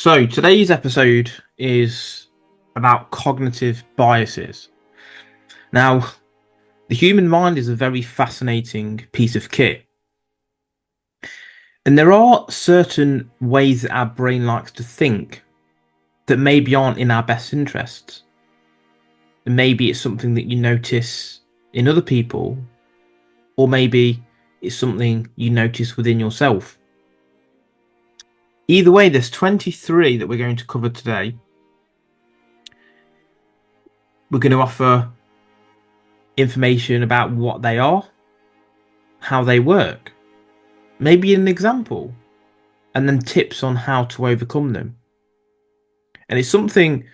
So today's episode is about cognitive biases. Now, the human mind is a very fascinating piece of kit. And there are certain ways that our brain likes to think that maybe aren't in our best interests. And maybe it's something that you notice in other people, or maybe it's something you notice within yourself. Either way, there's 23 that we're going to cover today. We're going to offer information about what they are, how they work, maybe an example, and then tips on how to overcome them. And it's something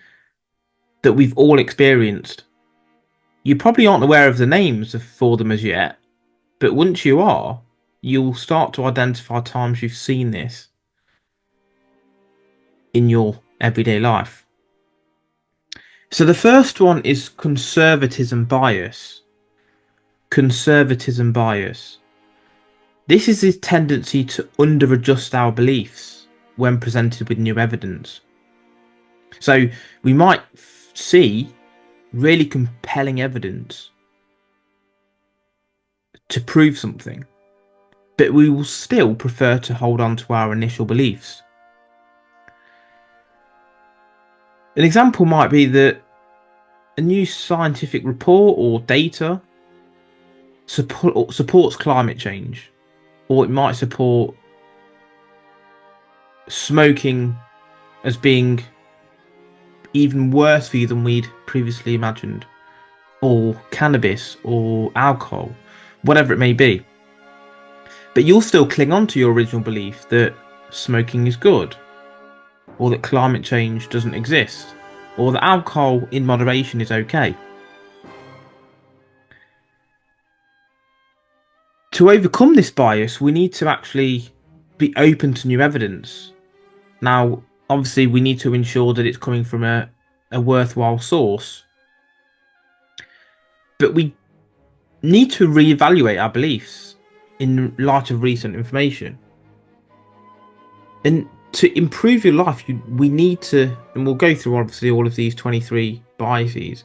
that we've all experienced. You probably aren't aware of the names for them as yet, but once you are, you'll start to identify times you've seen this in your everyday life. So the first one is conservatism bias. Conservatism bias. This is this tendency to under-adjust our beliefs when presented with new evidence. So we might see really compelling evidence to prove something, but we will still prefer to hold on to our initial beliefs. An example might be that a new scientific report or data supports climate change, or it might support smoking as being even worse for you than we'd previously imagined, or cannabis or alcohol, whatever it may be. But you'll still cling on to your original belief that smoking is good, or that climate change doesn't exist, or that alcohol in moderation is okay. To overcome this bias, we need to actually be open to new evidence. Now, obviously, we need to ensure that it's coming from a worthwhile source, but we need to reevaluate our beliefs in light of recent information. And to improve your life, we need to, and we'll go through obviously all of these 23 biases,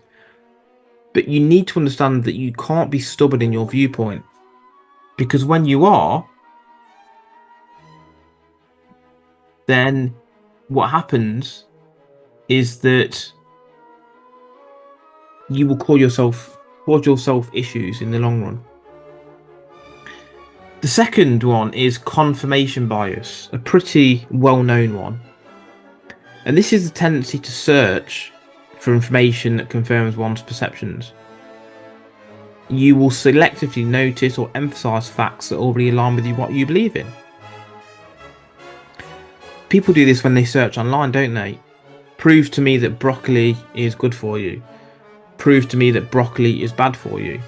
but you need to understand that you can't be stubborn in your viewpoint, because when you are, then what happens is that you will cause yourself issues in the long run. The second one is confirmation bias, a pretty well-known one. And this is the tendency to search for information that confirms one's perceptions. You will selectively notice or emphasize facts that already align with what you believe in. People do this when they search online, don't they? Prove to me that broccoli is good for you. Prove to me that broccoli is bad for you.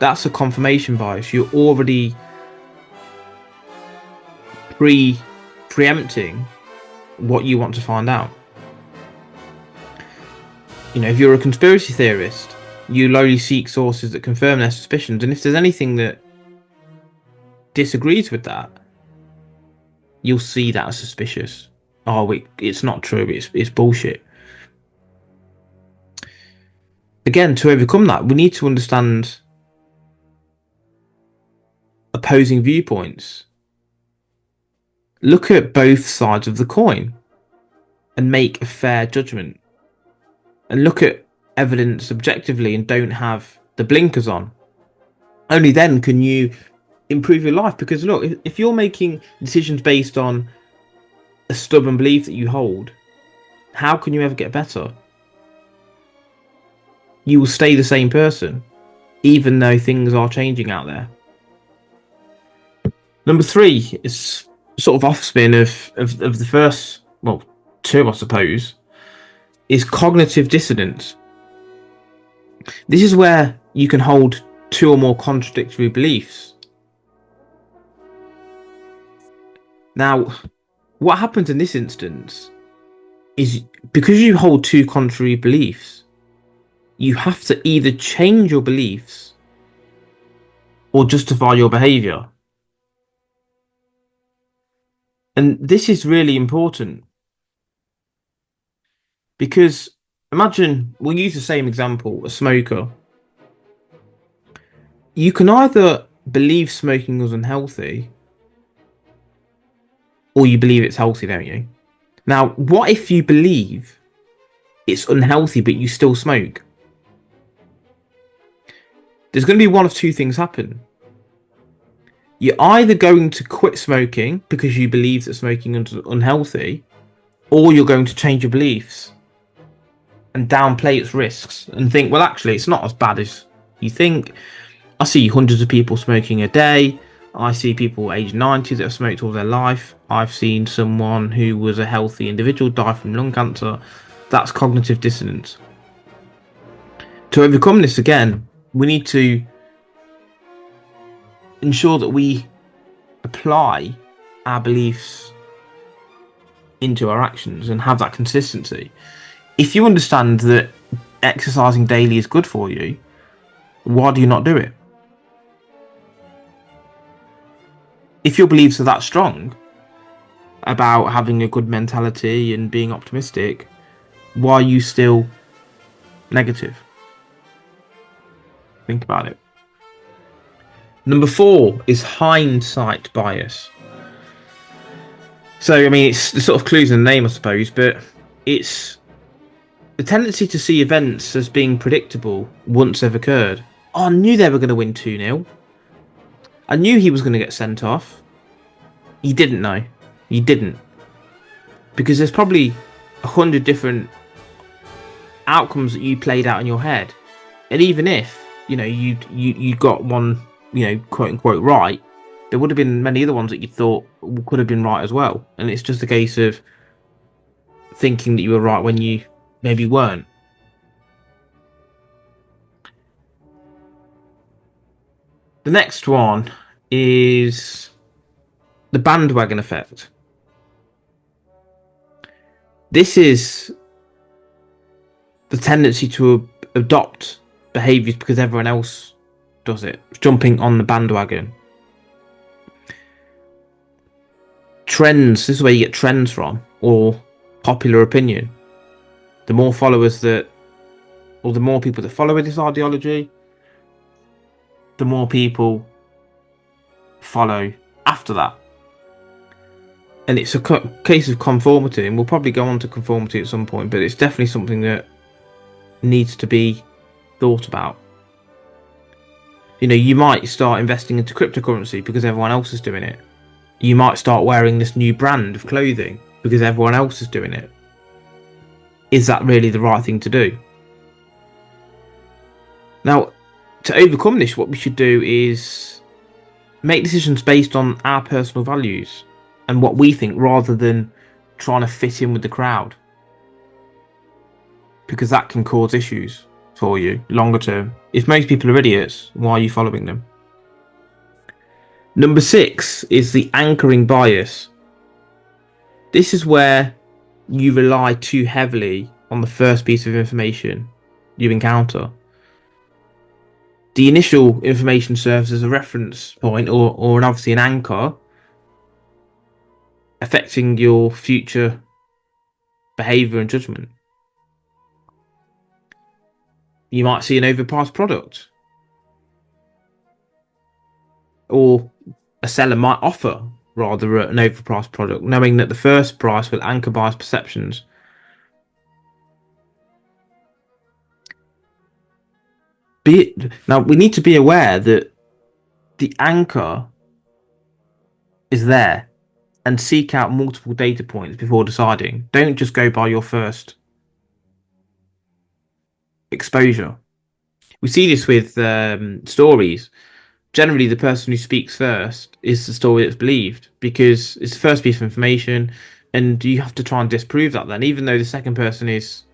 That's a confirmation bias. You're already preempting what you want to find out. You know, if you're a conspiracy theorist, you'll only seek sources that confirm their suspicions, and if there's anything that disagrees with that, you'll see that as suspicious. Oh, it's not true, it's bullshit. Again, to overcome that, we need to understand opposing viewpoints. Look at both sides of the coin and make a fair judgment. And look at evidence objectively and don't have the blinkers on. Only then can you improve your life. Because look, if you're making decisions based on a stubborn belief that you hold, how can you ever get better? You will stay the same person, even though things are changing out there. Number 3 is sort of offspin of the first, well, 2, I suppose, is cognitive dissonance. This is where you can hold 2 or more contradictory beliefs. Now, what happens in this instance is because you hold 2 contrary beliefs, you have to either change your beliefs or justify your behavior. And this is really important, Because imagine, we'll use the same example, a smoker. You can either believe smoking is unhealthy, or you believe it's healthy, don't you? Now, what if you believe it's unhealthy, but you still smoke? There's going to be one of two things happen. You're either going to quit smoking because you believe that smoking is unhealthy, or you're going to change your beliefs and downplay its risks and think, well, actually, it's not as bad as you think. I see hundreds of people smoking a day. I see people aged 90 that have smoked all their life. I've seen someone who was a healthy individual die from lung cancer. That's cognitive dissonance. To overcome this, again, we need to ensure that we apply our beliefs into our actions and have that consistency. If you understand that exercising daily is good for you, why do you not do it? If your beliefs are that strong about having a good mentality and being optimistic, why are you still negative? Think about it. Number 4 is hindsight bias. So, I mean, it's the sort of clues in the name, I suppose, but it's the tendency to see events as being predictable once they've occurred. Oh, I knew they were going to win 2-0. I knew he was going to get sent off. You didn't know. You didn't. Because there's probably 100 different outcomes that you played out in your head. And even if, you got one, quote unquote right, there would have been many other ones that you thought could have been right as well. And it's just a case of thinking that you were right when you maybe weren't. The next one is the bandwagon effect. This is the tendency to adopt behaviours because everyone else does it, jumping on the bandwagon. Trends, this is where you get trends from, or popular opinion. The more followers that, or the more people that follow this ideology, the more people follow after that. And it's a case of conformity, and we'll probably go on to conformity at some point, but it's definitely something that needs to be thought about. You might start investing into cryptocurrency because everyone else is doing it. You might start wearing this new brand of clothing because everyone else is doing it. Is that really the right thing to do? Now, to overcome this, what we should do is make decisions based on our personal values and what we think, rather than trying to fit in with the crowd, because that can cause issues for you longer term. If most people are idiots, why are you following them? Number 6 is the anchoring bias. This is where you rely too heavily on the first piece of information you encounter. The initial information serves as a reference point or obviously an anchor, affecting your future behaviour and judgment. You might see an overpriced product, or a seller might offer rather an overpriced product, knowing that the first price will anchor buyers' perceptions. Now, we need to be aware that the anchor is there, and seek out multiple data points before deciding. Don't just go by your first exposure. We see this with stories. Generally, the person who speaks first is the story that's believed, because it's the first piece of information, and you have to try and disprove that then. Even though the second person is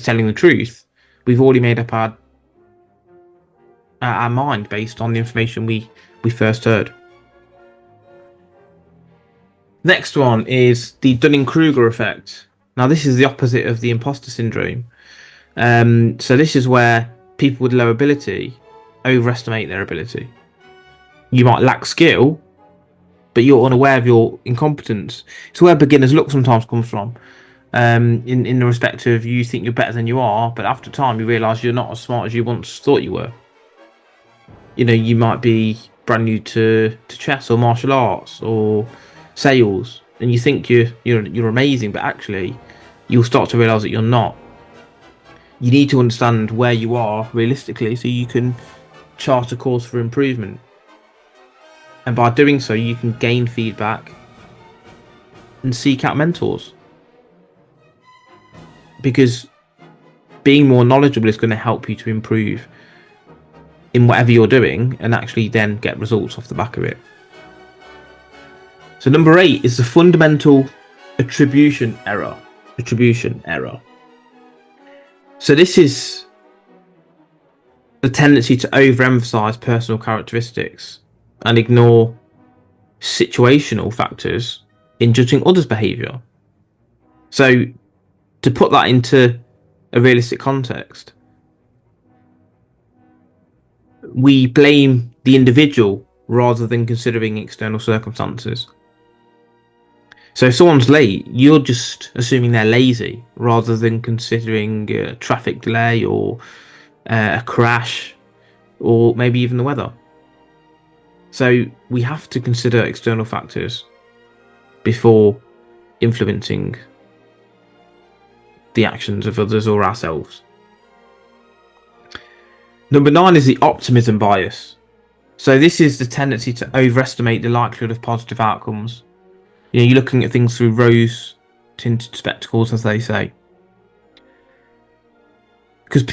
telling the truth, we've already made up our mind based on the information we first heard. Next one is the Dunning-Kruger Effect. Now, this is the opposite of the imposter syndrome. So this is where people with low ability overestimate their ability. You might lack skill, but you're unaware of your incompetence. It's where beginner's luck sometimes comes from. in the respect of you think you're better than you are, but after time you realise you're not as smart as you once thought you were. You know, you might be brand new to chess or martial arts or sales, and you think you're amazing, but actually you'll start to realise that you're not. You need to understand where you are realistically so you can chart a course for improvement. And by doing so, you can gain feedback and seek out mentors. Because being more knowledgeable is going to help you to improve in whatever you're doing and actually then get results off the back of it. So number 8 is the fundamental attribution error. So this is the tendency to overemphasize personal characteristics and ignore situational factors in judging others' behavior. So to put that into a realistic context, we blame the individual rather than considering external circumstances. So if someone's late, you're just assuming they're lazy rather than considering a traffic delay or a crash or maybe even the weather. So we have to consider external factors before influencing the actions of others or ourselves. Number 9 is the optimism bias. So this is the tendency to overestimate the likelihood of positive outcomes. You know, you're looking at things through rose-tinted spectacles, as they say. Because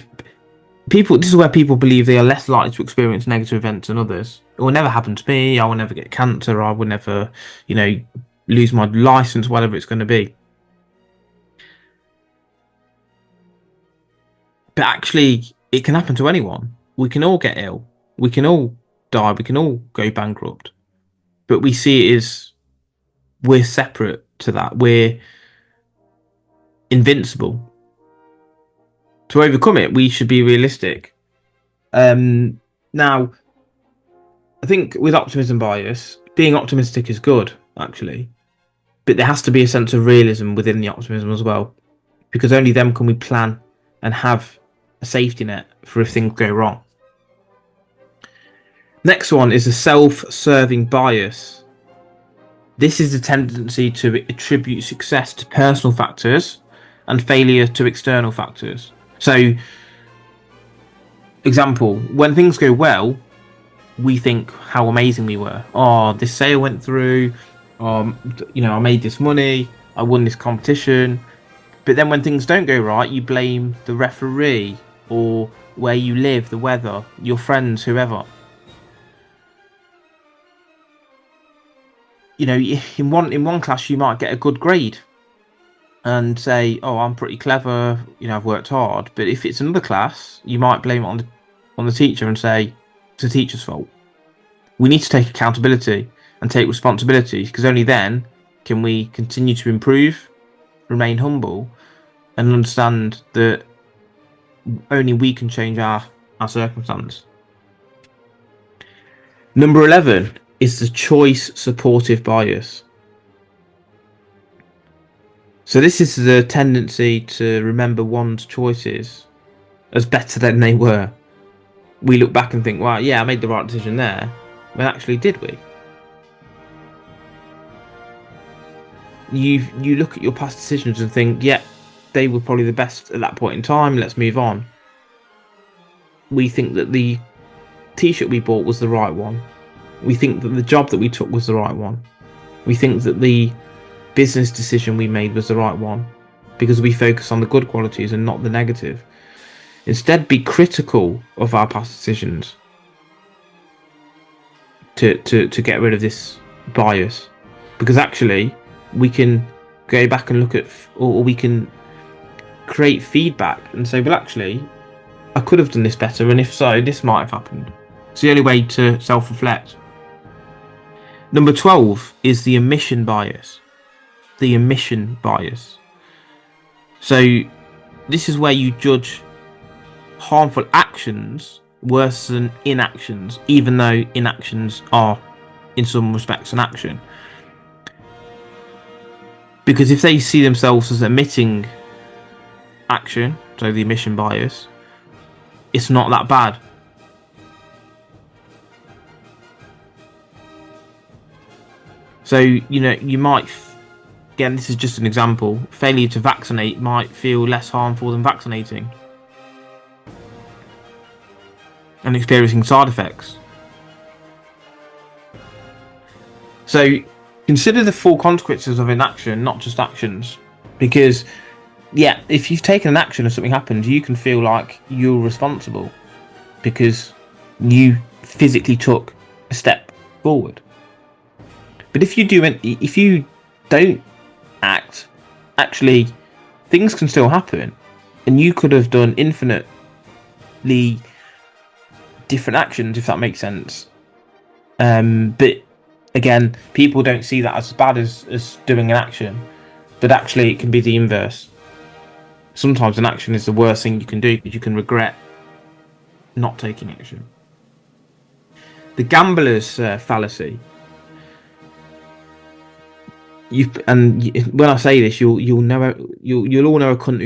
this is where people believe they are less likely to experience negative events than others. It will never happen to me. I will never get cancer. I will never, lose my license, whatever it's going to be. But actually, it can happen to anyone. We can all get ill. We can all die. We can all go bankrupt. But we see it as we're separate to that. We're invincible. To overcome it, we should be realistic. Now, I think with optimism bias, being optimistic is good, actually. But there has to be a sense of realism within the optimism as well. Because only then can we plan and have a safety net for if things go wrong. Next one is a self-serving bias. This is the tendency to attribute success to personal factors and failure to external factors. So, example, when things go well, we think how amazing we were. Oh, this sale went through. I made this money. I won this competition. But then when things don't go right, you blame the referee or where you live, the weather, your friends, whoever. In one class you might get a good grade and say, "Oh, I'm pretty clever. I've worked hard." But if it's another class, you might blame it on the teacher and say it's the teacher's fault. We need to take accountability and take responsibility, because only then can we continue to improve, remain humble, and understand that only we can change our circumstance. Number 11 is the choice supportive bias. So this is the tendency to remember one's choices as better than they were. We look back and think, well, yeah, I made the right decision there. But actually, did we? You look at your past decisions and think, yeah, they were probably the best at that point in time, let's move on. We think that the t-shirt we bought was the right one. We think that the job that we took was the right one. We think that the business decision we made was the right one, because we focus on the good qualities and not the negative. Instead, be critical of our past decisions to get rid of this bias, because actually we can go back and look at, or we can create feedback and say, well, actually, I could have done this better, and if so, this might have happened. It's the only way to self-reflect. Number 12 is the omission bias. The omission bias. So this is where you judge harmful actions worse than inactions, even though inactions are in some respects an action. Because if they see themselves as omitting action, so the omission bias, it's not that bad. So, you might, again, this is just an example, failure to vaccinate might feel less harmful than vaccinating and experiencing side effects. So consider the full consequences of inaction, not just actions. Because, yeah, if you've taken an action and something happens, you can feel like you're responsible because you physically took a step forward. But if you don't act, actually, things can still happen, and you could have done infinitely different actions, if that makes sense. But again, people don't see that as bad as doing an action, but actually it can be the inverse. Sometimes an action is the worst thing you can do because you can regret not taking action. The gambler's fallacy. When I say this, you'll all know a cunt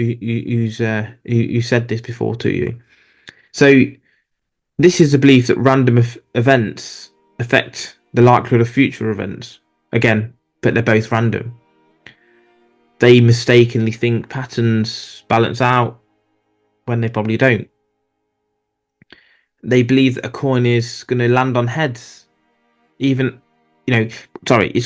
who said this before to you. So this is the belief that random events affect the likelihood of future events. Again, but they're both random. They mistakenly think patterns balance out when they probably don't. They believe that a coin is going to land on heads, even, they're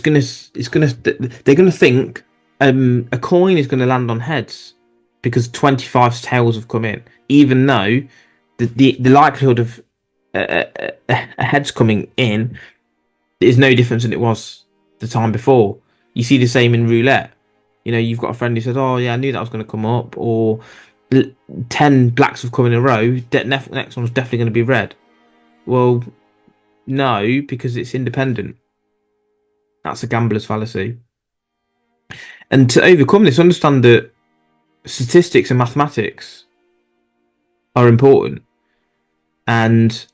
going to think a coin is going to land on heads because 25 tails have come in, even though the likelihood of a heads coming in is no different than it was the time before. You see the same in roulette. You've got a friend who says, "Oh yeah, I knew that was going to come up," or 10 blacks have come in a row. Next one's definitely going to be red. Well, no, because it's independent. That's a gambler's fallacy. And to overcome this, understand that statistics and mathematics are important, and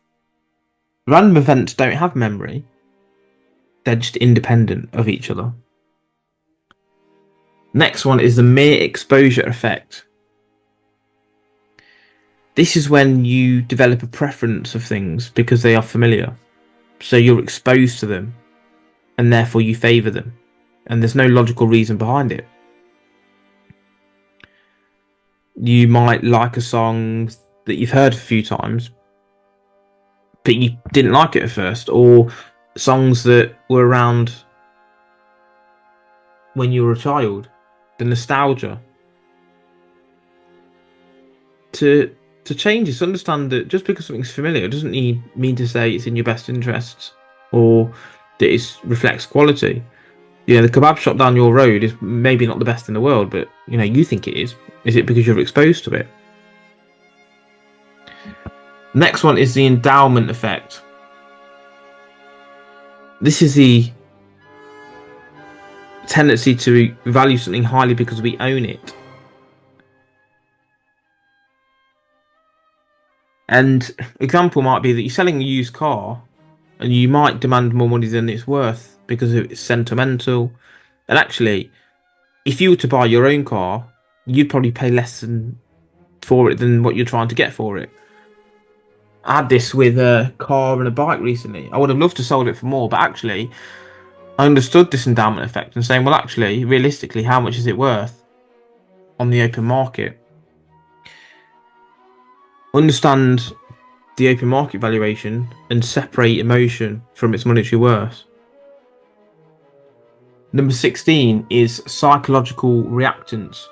random events don't have memory. They're just independent of each other. Next one is the mere exposure effect. This is when you develop a preference of things because they are familiar. So you're exposed to them, and therefore you favour them. And there's no logical reason behind it. You might like a song that you've heard a few times, but you didn't like it at first, or songs that were around when you were a child. The nostalgia. To change this, understand that just because something's familiar doesn't mean to say it's in your best interests or that it reflects quality. The kebab shop down your road is maybe not the best in the world, but you think it is. Is it because you're exposed to it? Next one is the endowment effect. This is the tendency to value something highly because we own it. And example might be that you're selling a used car and you might demand more money than it's worth because it's sentimental. And actually, if you were to buy your own car, you'd probably pay less for it than what you're trying to get for it. I had this with a car and a bike recently. I would have loved to sold it for more, but actually I understood this endowment effect and saying, well, actually, realistically, how much is it worth on the open market? Understand the open market valuation and separate emotion from its monetary worth. Number 16 is psychological reactance.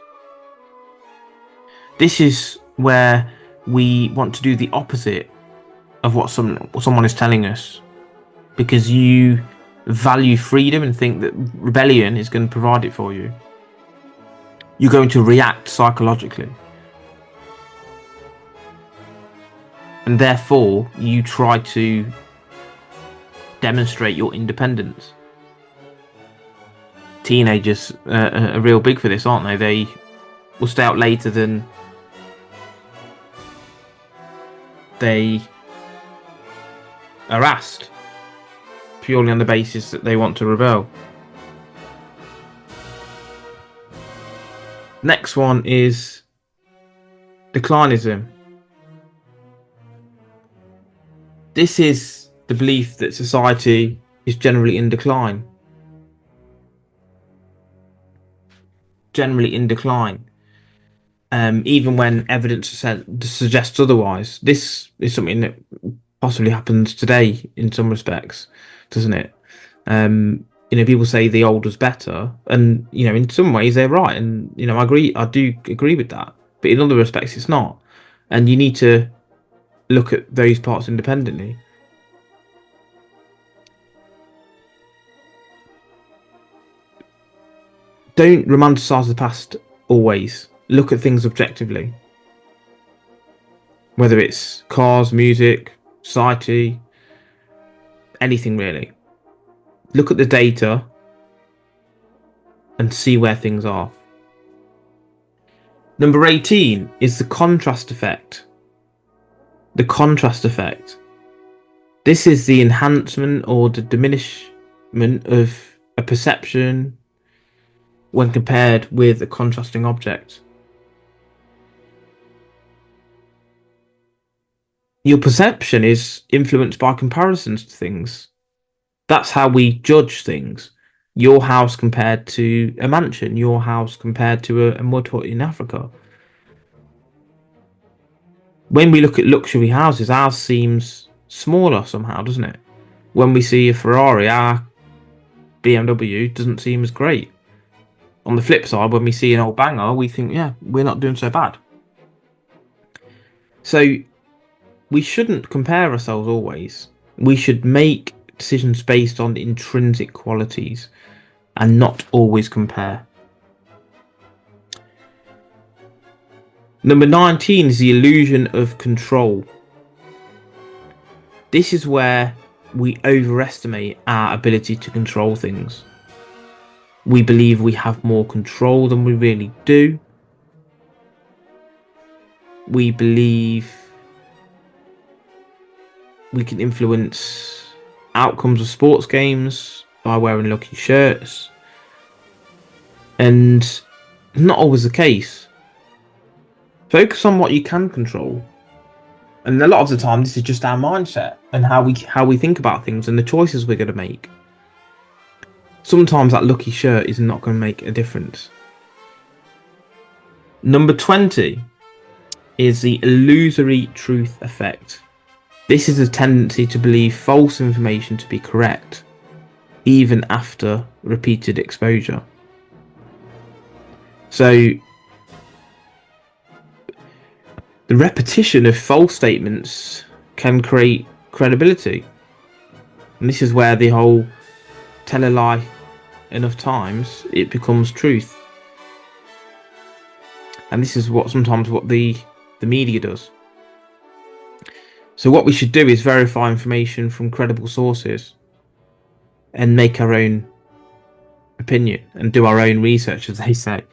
This is where we want to do the opposite of what someone is telling us, because you value freedom and think that rebellion is going to provide it for you. You're going to react psychologically. And therefore, you try to demonstrate your independence. Teenagers are real big for this, aren't they? They will stay out later than they are asked, purely on the basis that they want to rebel. Next one is Declinism. This is the belief that society is generally in decline. Even when evidence suggests otherwise. This is something that possibly happens today in some respects, doesn't it? People say the old was better, and in some ways they're right, and I do agree with that. But in other respects, it's not, and you need to look at those parts independently. Don't romanticize the past always. Look at things objectively. Whether it's cars, music, society, anything really. Look at the data and see where things are. Number 18 is the contrast effect. The contrast effect. This is the enhancement or the diminishment of a perception when compared with a contrasting object. Your perception is influenced by comparisons to things. That's how we judge things. Your house compared to a mansion, your house compared to a mud hut in Africa. When we look at luxury houses, ours seems smaller somehow, doesn't it? When we see a Ferrari, our BMW doesn't seem as great. On the flip side, when we see an old banger, we think, yeah, we're not doing so bad. So we shouldn't compare ourselves always. We should make decisions based on intrinsic qualities and not always compare. Number 19 is the illusion of control. This is where we overestimate our ability to control things. We believe we have more control than we really do. We believe we can influence outcomes of sports games by wearing lucky shirts. And not always the case. Focus on what you can control. And a lot of the time this is just our mindset and how we think about things and the choices we're going to make. Sometimes that lucky shirt is not going to make a difference. Number 20 is the illusory truth effect. This is a tendency to believe false information to be correct, even after repeated exposure. So, the repetition of false statements can create credibility. And this is where the whole tell a lie enough times, it becomes truth. And this is sometimes what the media does. So what we should do is verify information from credible sources and make our own opinion and do our own research, as they say.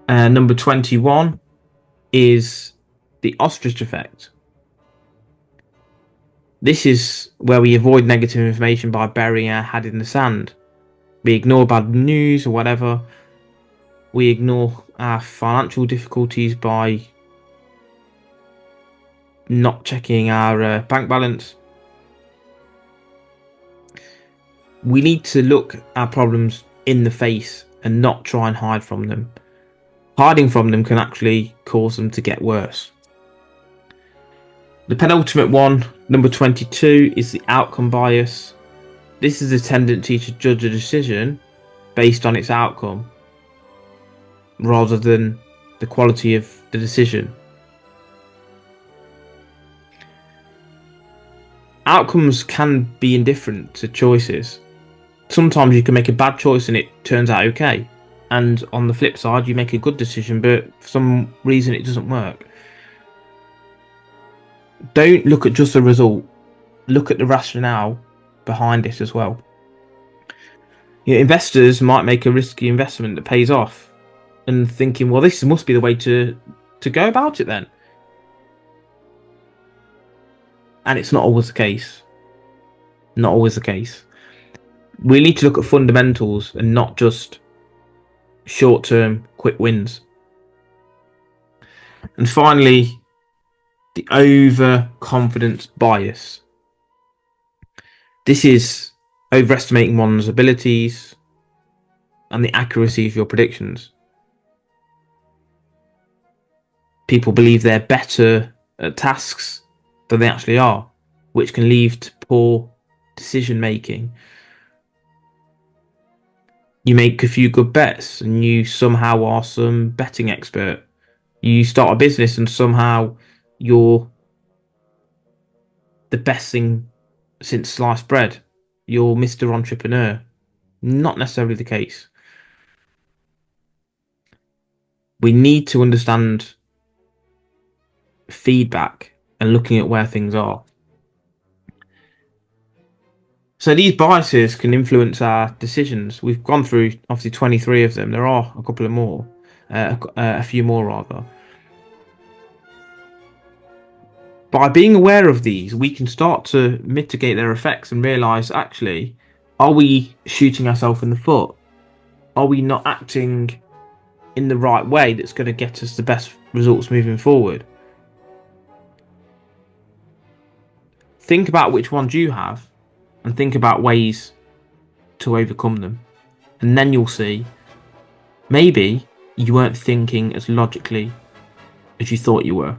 Number 21 is the Ostrich Effect. This is where we avoid negative information by burying our head in the sand. We ignore bad news or whatever. We ignore our financial difficulties by not checking our bank balance. We need to look our problems in the face and not try and hide from them. Hiding from them can actually cause them to get worse. The penultimate one, number 22, is the outcome bias. This is a tendency to judge a decision based on its outcome rather than the quality of the decision. Outcomes can be indifferent to choices. Sometimes you can make a bad choice and it turns out okay. And on the flip side, you make a good decision, but for some reason it doesn't work. Don't look at just the result. Look at the rationale behind it as well. Investors might make a risky investment that pays off and thinking, well, this must be the way to go about it then. And it's not always the case. Not always the case. We need to look at fundamentals and not just short-term quick wins. And finally, the overconfidence bias. This is overestimating one's abilities and the accuracy of your predictions. People believe they're better at tasks than they actually are, which can lead to poor decision making. You make a few good bets and you somehow are some betting expert. You start a business and somehow you're the best thing since sliced bread. You're Mr. Entrepreneur. Not necessarily the case. We need to understand feedback and looking at where things are. So these biases can influence our decisions. We've gone through obviously 23 of them. There are a couple of more, a few more rather. By being aware of these, we can start to mitigate their effects and realise, actually, are we shooting ourselves in the foot? Are we not acting in the right way that's going to get us the best results moving forward? Think about which ones you have and think about ways to overcome them. And then you'll see maybe you weren't thinking as logically as you thought you were.